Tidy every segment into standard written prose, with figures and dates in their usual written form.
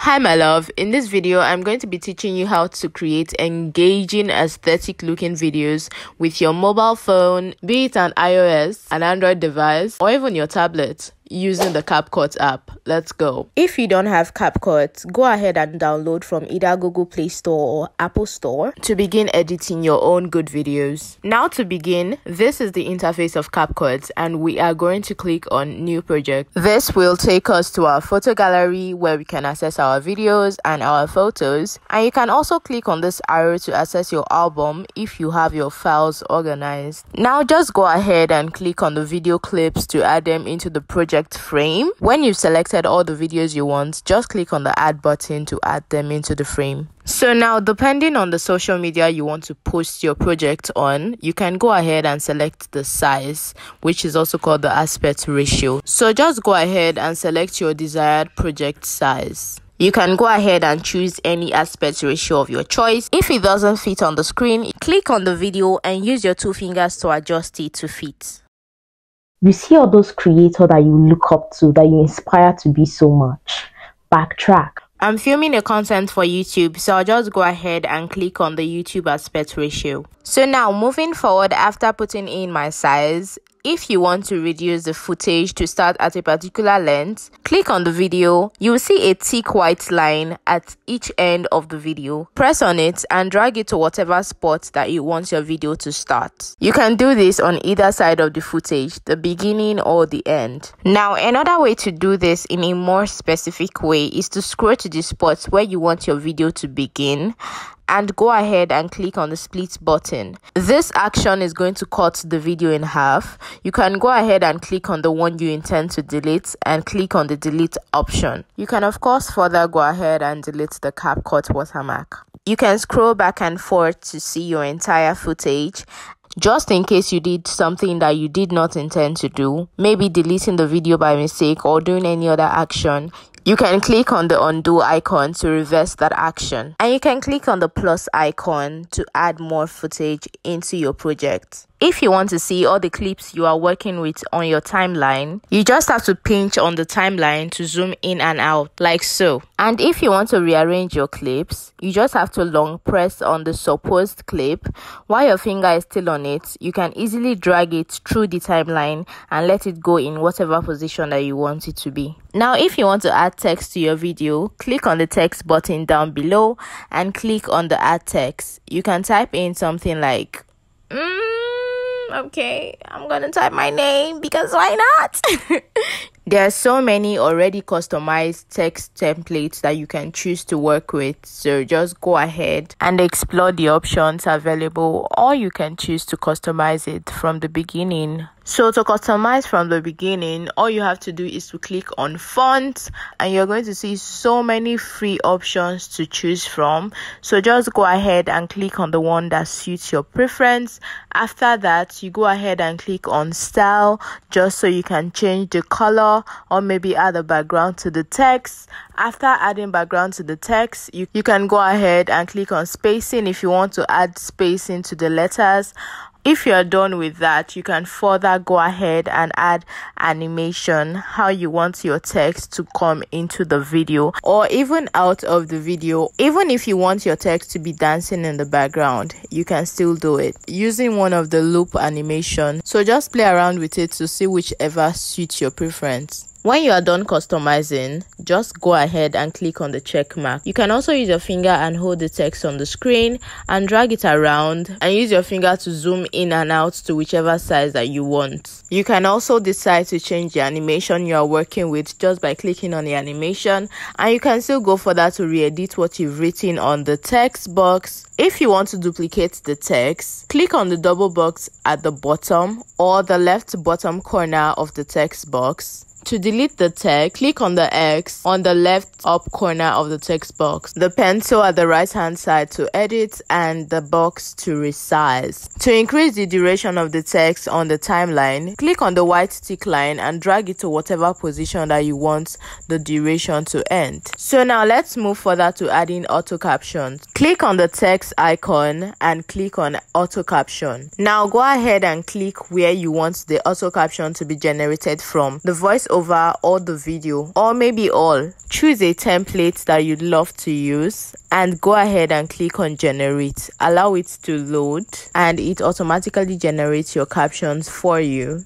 Hi my love, in this video I'm going to be teaching you how to create engaging aesthetic looking videos with your mobile phone, be it an iOS, an Android device, or even your tablet, using the CapCut app. Let's go. If you don't have CapCut, go ahead and download from either Google Play Store or Apple Store to begin editing your own good videos. Now to begin, this is the interface of CapCut and we are going to click on New Project. This will take us to our photo gallery where we can access our videos and our photos, and you can also click on this arrow to access your album if you have your files organized. Now just go ahead and click on the video clips to add them into the project frame. When you've selected all the videos you want, just click on the add button to add them into the frame. So now, depending on the social media you want to post your project on, you can go ahead and select the size, which is also called the aspect ratio. So just go ahead and select your desired project size. You can go ahead and choose any aspect ratio of your choice. If it doesn't fit on the screen, click on the video and use your 2 fingers to adjust it to fit. You see all those creators that you look up to, that you inspire to be so much. Backtrack. I'm filming a content for YouTube, so I'll just go ahead and click on the YouTube aspect ratio. So now, moving forward, after putting in my size, if you want to reduce the footage to start at a particular length, click on the video. You will see a thick white line at each end of the video. Press on it and drag it to whatever spot that you want your video to start. You can do this on either side of the footage, the beginning or the end. Now, another way to do this in a more specific way is to scroll to the spots where you want your video to begin and go ahead and click on the split button. This action is going to cut the video in half. You can go ahead and click on the one you intend to delete and click on the delete option. You can of course further go ahead and delete the CapCut watermark. You can scroll back and forth to see your entire footage, just in case you did something that you did not intend to do, maybe deleting the video by mistake or doing any other action. You can click on the undo icon to reverse that action, and you can click on the plus icon to add more footage into your project. If you want to see all the clips you are working with on your timeline, you just have to pinch on the timeline to zoom in and out, like so. And if you want to rearrange your clips, you just have to long press on the supposed clip. While your finger is still on it, you can easily drag it through the timeline and let it go in whatever position that you want it to be. Now, if you want to add text to your video, click on the text button down below and click on the add text. You can type in something like, okay, I'm gonna type my name because why not? There are so many already customized text templates that you can choose to work with, so just go ahead and explore the options available, or you can choose to customize it from the beginning. So to customize from the beginning, all you have to do is to click on font and you're going to see so many free options to choose from. So just go ahead and click on the one that suits your preference. After that, you go ahead and click on style, just so you can change the color or maybe add a background to the text. After adding background to the text, you can go ahead and click on spacing if you want to add spacing to the letters. If you're done with that, you can further go ahead and add animation, how you want your text to come into the video or even out of the video. Even if you want your text to be dancing in the background, you can still do it using one of the loop animation. So just play around with it to see whichever suits your preference. When you are done customizing, just go ahead and click on the check mark. You can also use your finger and hold the text on the screen and drag it around and use your finger to zoom in and out to whichever size that you want. You can also decide to change the animation you are working with just by clicking on the animation, and you can still go further to re-edit what you've written on the text box. If you want to duplicate the text, click on the double box at the bottom or the left bottom corner of the text box. To delete the text, click on the X on the left up corner of the text box, the pencil at the right hand side to edit, and the box to resize. To increase the duration of the text on the timeline, click on the white tick line and drag it to whatever position that you want the duration to end. So now let's move further to adding auto captions. Click on the text icon and click on auto caption. Now go ahead and click where you want the auto caption to be generated from, the voice over all the video, or maybe all. Choose a template that you'd love to use and go ahead and click on generate. Allow it to load and it automatically generates your captions for you.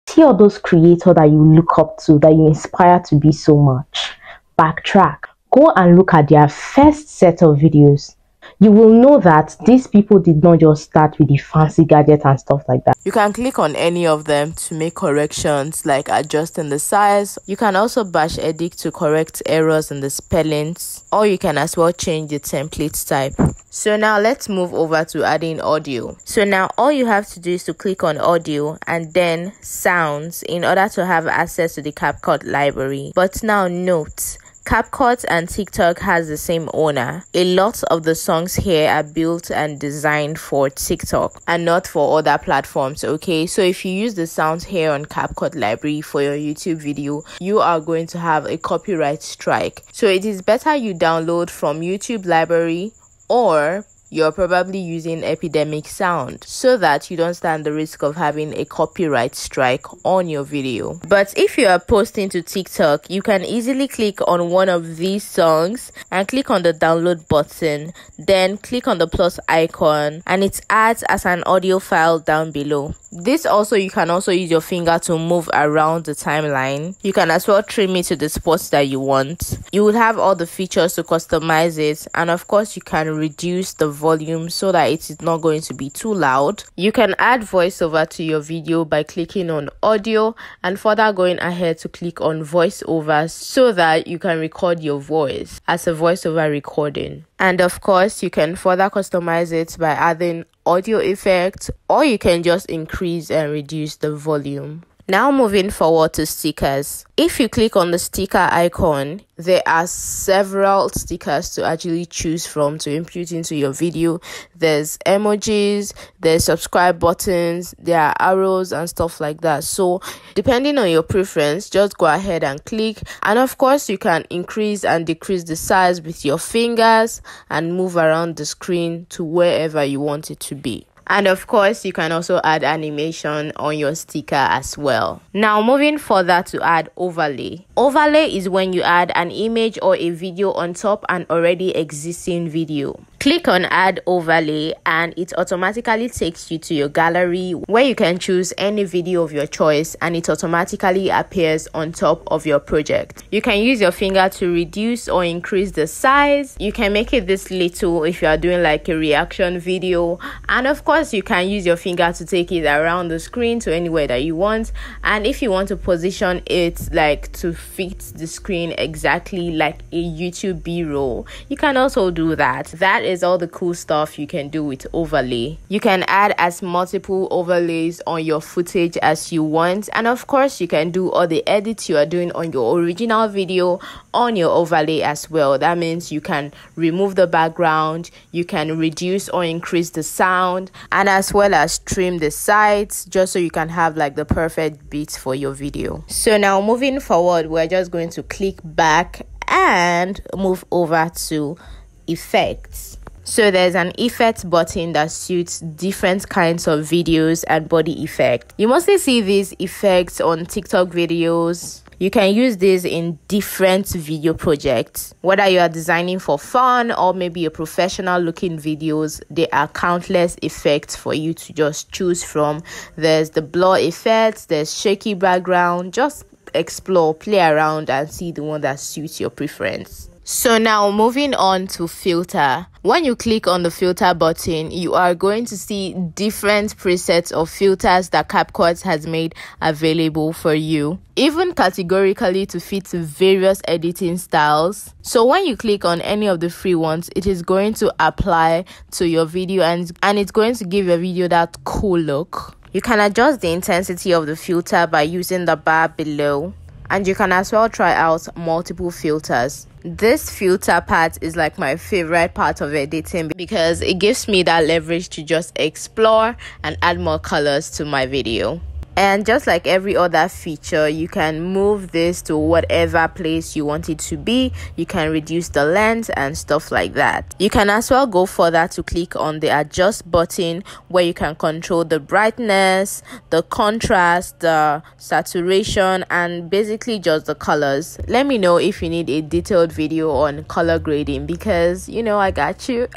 See all those creators that you look up to, that you inspire to be so much. Backtrack. Go and look at their first set of videos. You will know that these people did not just start with the fancy gadgets and stuff like that. You can click on any of them to make corrections like adjusting the size. You can also bash edit to correct errors in the spellings, or you can as well change the template type. So now let's move over to adding audio. So now all you have to do is to click on audio and then sounds in order to have access to the CapCut library. But now note, CapCut and TikTok has the same owner. A lot of the songs here are built and designed for TikTok and not for other platforms, okay? So if you use the sounds here on CapCut library for your YouTube video, you are going to have a copyright strike. So it is better you download from YouTube library, or you're probably using Epidemic Sound, so that you don't stand the risk of having a copyright strike on your video. But if you are posting to TikTok, you can easily click on one of these songs and click on the download button, then click on the plus icon, and it adds as an audio file down below. This also, you can also use your finger to move around the timeline. You can as well trim it to the spots that you want. You will have all the features to customize it, and of course you can reduce the volume so that it is not going to be too loud. You can add voiceover to your video by clicking on audio and further going ahead to click on voiceover so that you can record your voice as a voiceover recording. And of course, you can further customize it by adding audio effects, or you can just increase and reduce the volume. Now moving forward to stickers. If you click on the sticker icon, there are several stickers to actually choose from to input into your video. There's emojis, there's subscribe buttons, there are arrows and stuff like that. So depending on your preference, just go ahead and click. And of course, you can increase and decrease the size with your fingers and move around the screen to wherever you want it to be. And of course, you can also add animation on your sticker as well. Now moving further to add overlay. Overlay is when you add an image or a video on top an already existing video. Click on add overlay and it automatically takes you to your gallery where you can choose any video of your choice and it automatically appears on top of your project. You can use your finger to reduce or increase the size. You can make it this little if you are doing like a reaction video, and of course you can use your finger to take it around the screen to anywhere that you want. And if you want to position it like to fit the screen exactly like a YouTube B-roll, you can also do that. That is all the cool stuff you can do with overlay. You can add as multiple overlays on your footage as you want, and of course you can do all the edits you are doing on your original video on your overlay as well. That means you can remove the background, you can reduce or increase the sound, and as well as trim the sides just so you can have like the perfect beats for your video. So now moving forward, we're just going to click back and move over to effects. So there's an effects button that suits different kinds of videos and body effect. You mostly see these effects on TikTok videos. You can use this in different video projects. Whether you are designing for fun or maybe a professional looking videos, there are countless effects for you to just choose from. There's the blur effects, there's shaky background. Just explore, play around and see the one that suits your preference. So now moving on to filter. When you click on the filter button, you are going to see different presets of filters that CapCut has made available for you, even categorically to fit various editing styles. So when you click on any of the free ones, it is going to apply to your video and it's going to give your video that cool look. You can adjust the intensity of the filter by using the bar below, and you can as well try out multiple filters. This filter part is like my favorite part of editing because it gives me that leverage to just explore and add more colors to my video. And just like every other feature, you can move this to whatever place you want it to be. You can reduce the length and stuff like that. You can as well go further to click on the adjust button, where you can control the brightness, the contrast, the saturation, and basically just the colors. Let me know if you need a detailed video on color grading, because I got you.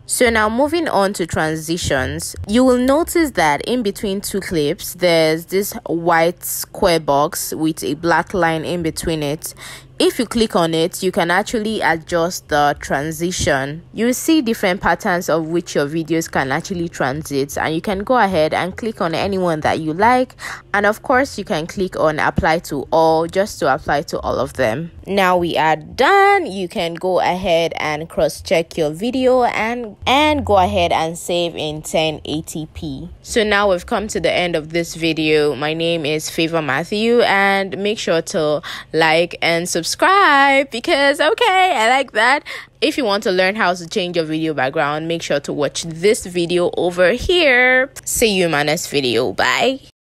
So now moving on to transitions, you will notice that in between two clips, there's this white square box with a black line in between it. If you click on it, you can actually adjust the transition. You see different patterns of which your videos can actually transit, and you can go ahead and click on anyone that you like. And of course, you can click on apply to all, just to apply to all of them. Now we are done. You can go ahead and cross-check your video and go ahead and save in 1080p. So now we've come to the end of this video. My name is Favor Matthew, and make sure to like and subscribe, because I like that. If you want to learn how to change your video background, make sure to watch this video over here. See you in my next video. Bye.